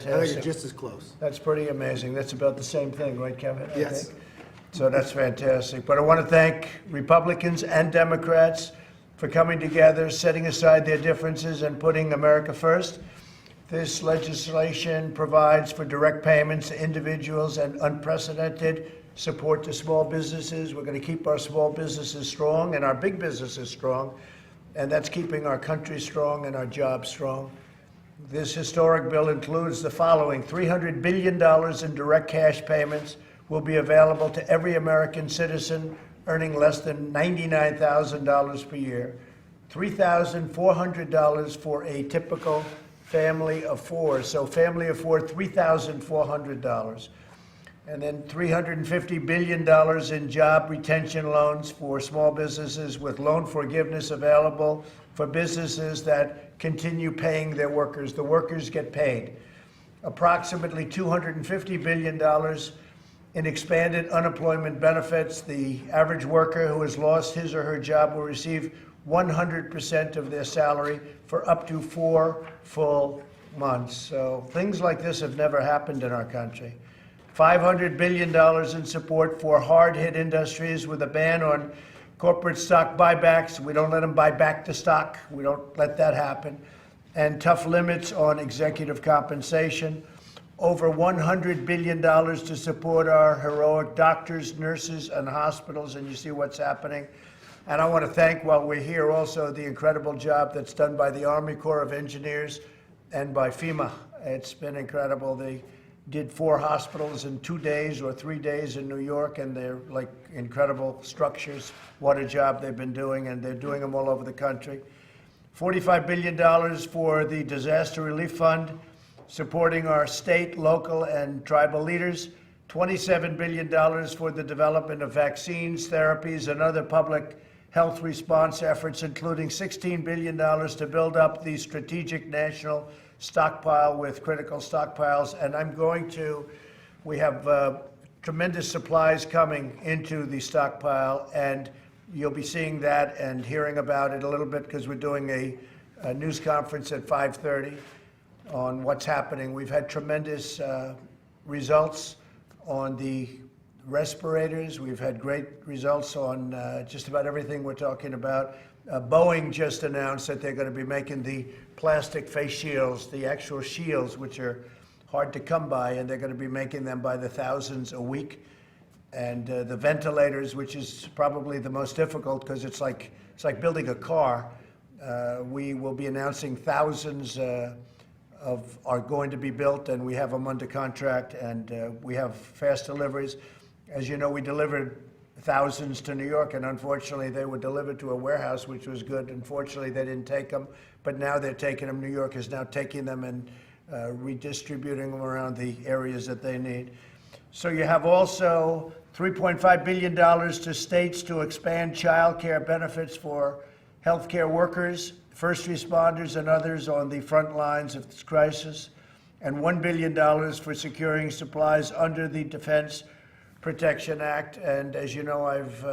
fantastic. I think it's just as close. That's pretty amazing. That's about the same thing, right, Kevin? I Yes. think. So that's fantastic. But I want to thank Republicans and Democrats for coming together, setting aside their differences, and putting America first. This legislation provides for direct payments to individuals and unprecedented support to small businesses. We're going to keep our small businesses strong and our big businesses strong, and that's keeping our country strong and our jobs strong. This historic bill includes the following: $300 billion in direct cash payments will be available to every American citizen earning less than $99,000 per year, $3,400 for a typical family of four. So family of four, $3,400. And then $350 billion in job retention loans for small businesses, with loan forgiveness available for businesses that continue paying their workers. The workers get paid. Approximately $250 billion in expanded unemployment benefits. The average worker who has lost his or her job will receive 100% of their salary for up to 4 full months. So things like this have never happened in our country. $500 billion in support for hard-hit industries, with a ban on corporate stock buybacks. We don't let them buy back the stock. We don't let that happen. And tough limits on executive compensation. Over $100 billion to support our heroic doctors, nurses, and hospitals, and you see what's happening. And I want to thank, while we're here, also the incredible job that's done by the Army Corps of Engineers and by FEMA. It's been incredible. They did 4 hospitals in 2 days or 3 days in New York, and they're like incredible structures. What a job they've been doing, and they're doing them all over the country. $45 billion for the Disaster Relief Fund, supporting our state, local, and tribal leaders. $27 billion for the development of vaccines, therapies, and other public health response efforts, including $16 billion to build up the strategic national stockpile with critical stockpiles. And we have tremendous supplies coming into the stockpile, and you'll be seeing that and hearing about it a little bit, because we're doing a news conference at 5:30 on what's happening. We've had tremendous results on the respirators. We've had great results on just about everything we're talking about. Boeing just announced that they're going to be making the plastic face shields, the actual shields, which are hard to come by, and they're going to be making them by the thousands a week. And the ventilators, which is probably the most difficult, because it's like building a car. We will be announcing thousands are going to be built, and we have them under contract, and we have fast deliveries. As you know, we delivered thousands to New York, and unfortunately they were delivered to a warehouse, which was good. Unfortunately, they didn't take them, but now they're taking them. New York is now taking them and redistributing them around the areas that they need. So you have also $3.5 billion to states to expand child care benefits for healthcare workers, first responders, and others on the front lines of this crisis, and $1 billion for securing supplies under the Defense Protection Act. And as you know, I've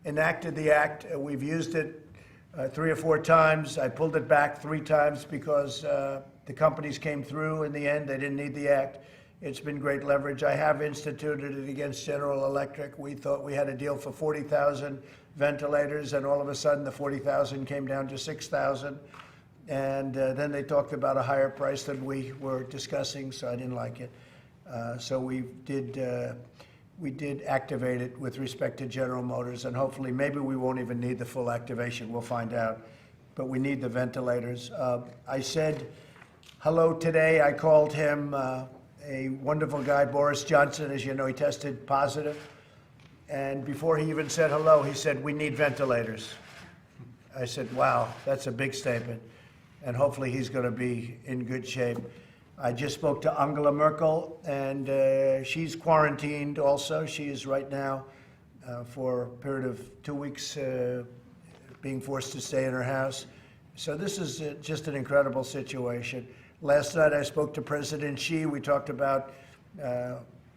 enacted the act. We've used it 3 or 4 times. I pulled it back 3 times because the companies came through in the end. They didn't need the act. It's been great leverage. I have instituted it against General Electric. We thought we had a deal for 40,000 ventilators, and all of a sudden the 40,000 came down to 6,000. And then they talked about a higher price than we were discussing, so I didn't like it. So we did activate it with respect to General Motors, and hopefully maybe we won't even need the full activation. We'll find out. But we need the ventilators. I said hello today. I called him a wonderful guy, Boris Johnson. As you know, he tested positive. And before he even said hello, he said, "We need ventilators." I said, wow, that's a big statement. And hopefully he's going to be in good shape. I just spoke to Angela Merkel, and she's quarantined also. She is right now, for a period of 2 weeks, being forced to stay in her house. So this is just an incredible situation. Last night I spoke to President Xi. We talked about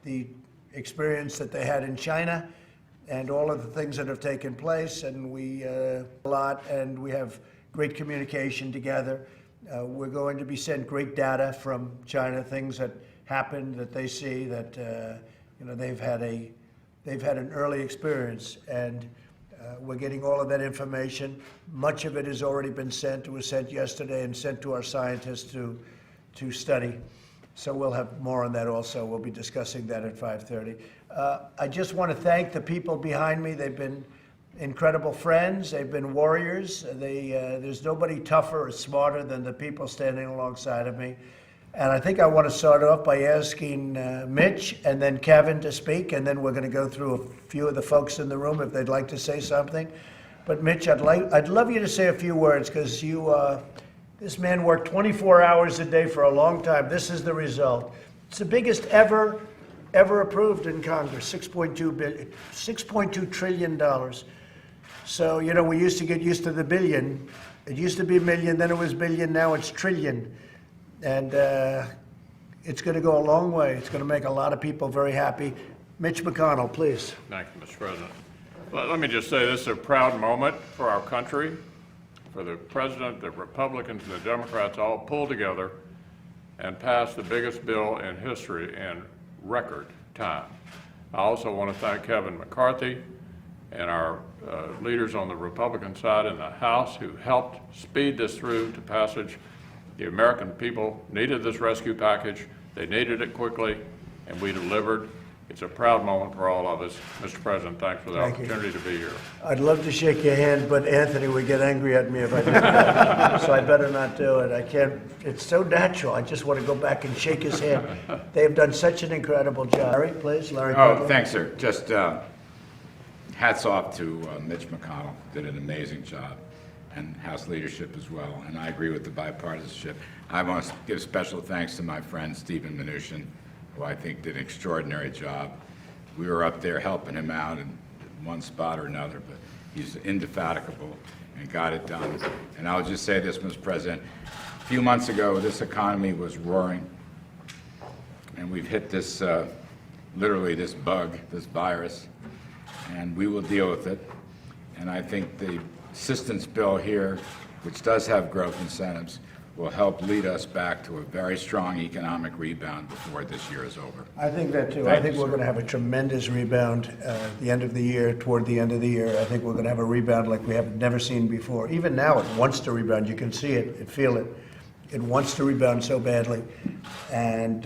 the experience that they had in China and all of the things that have taken place, and we a lot, and we have great communication together. We're going to be sent great data from China, things that happened that they see that they've had an early experience, and we're getting all of that information. Much of it has already been sent. It was sent yesterday and sent to our scientists to study. So we'll have more on that also. We'll be discussing that at 5:30. I just want to thank the people behind me. They've been incredible friends. They've been warriors. There's nobody tougher or smarter than the people standing alongside of me. And I think I want to start off by asking Mitch and then Kevin to speak, and then we're going to go through a few of the folks in the room if they'd like to say something. But Mitch, I'd love you to say a few words, because this man worked 24 hours a day for a long time. This is the result. It's the biggest ever approved in Congress, $6.2 trillion. So, we used to get used to the billion. It used to be million, then it was billion, now it's trillion. And it's going to go a long way. It's going to make a lot of people very happy. Mitch McConnell, please. Thank you, Mr. President. Well, let me just say this is a proud moment for our country, for the President, the Republicans, and the Democrats all pulled together and passed the biggest bill in history in record time. I also want to thank Kevin McCarthy and our leaders on the Republican side in the House who helped speed this through to passage. The American people needed this rescue package. They needed it quickly, and we delivered. It's a proud moment for all of us. Mr. President, thanks for the opportunity to be here. I'd love to shake your hand, but Anthony would get angry at me if I did that. So I better not do it. I can't. It's so natural. I just want to go back and shake his hand. They've done such an incredible job. Larry, please. Larry. Oh, thanks, sir. Just hats off to Mitch McConnell. Did an amazing job. And House leadership as well, and I agree with the bipartisanship. I want to give special thanks to my friend Stephen Mnuchin, who I think did an extraordinary job. We were up there helping him out in one spot or another, but he's indefatigable and got it done. And I'll just say this, Mr. President, a few months ago, this economy was roaring, and we've hit this, literally this bug, this virus, and we will deal with it. And I think the assistance bill here, which does have growth incentives, will help lead us back to a very strong economic rebound before this year is over. I think that too. I think we're going to have a tremendous rebound at the end of the year, toward the end of the year. I think we're going to have a rebound like we have never seen before. Even now it wants to rebound. You can see it, feel it. It wants to rebound so badly. And,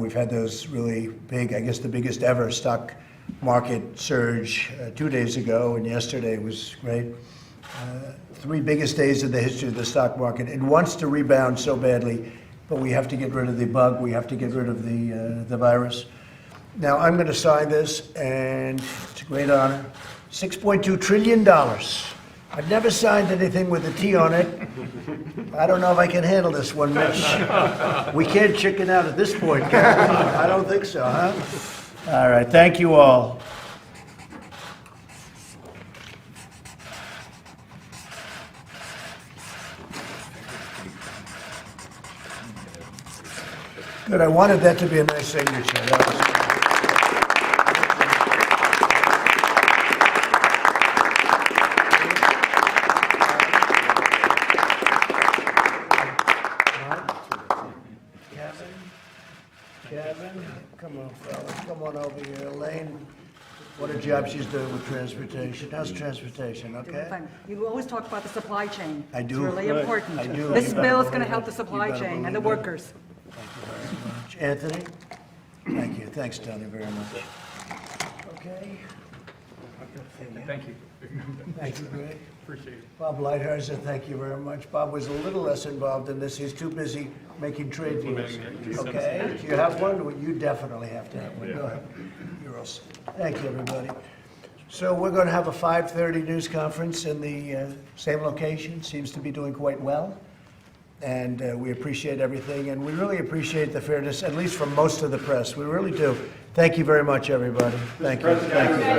we've had those really big, I guess the biggest ever stock market surge 2 days ago, and yesterday was great. 3 biggest days in the history of the stock market. It wants to rebound so badly, but we have to get rid of the bug. We have to get rid of the virus. Now, I'm going to sign this, and it's a great honor. $6.2 trillion. I've never signed anything with a T on it. I don't know if I can handle this one, Mitch. We can't chicken out at this point, can we? I don't think so, huh? All right, thank you all. Good, I wanted that to be a nice signature. Kevin, come on, fellas, come on over here. Elaine, what a job she's doing with transportation. How's transportation, okay? Fine. You always talk about the supply chain. I do. It's really important. I do. This You better bill is going to believe help it. the supply You better chain and the believe it. workers. Thank you very much. Anthony? Thank you. Thanks, Tony, very much. Okay. Thank you. Thank you, Greg. Appreciate it. Bob Lighthizer, thank you very much. Bob was a little less involved in this. He's too busy making trade deals. Okay, do you have one? Well, you definitely have to have one. Go ahead. You're all set. Thank you, everybody. So we're going to have a 5:30 news conference in the same location. Seems to be doing quite well. And we appreciate everything. And we really appreciate the fairness, at least from most of the press. We really do. Thank you very much, everybody. Thank you. Thank you.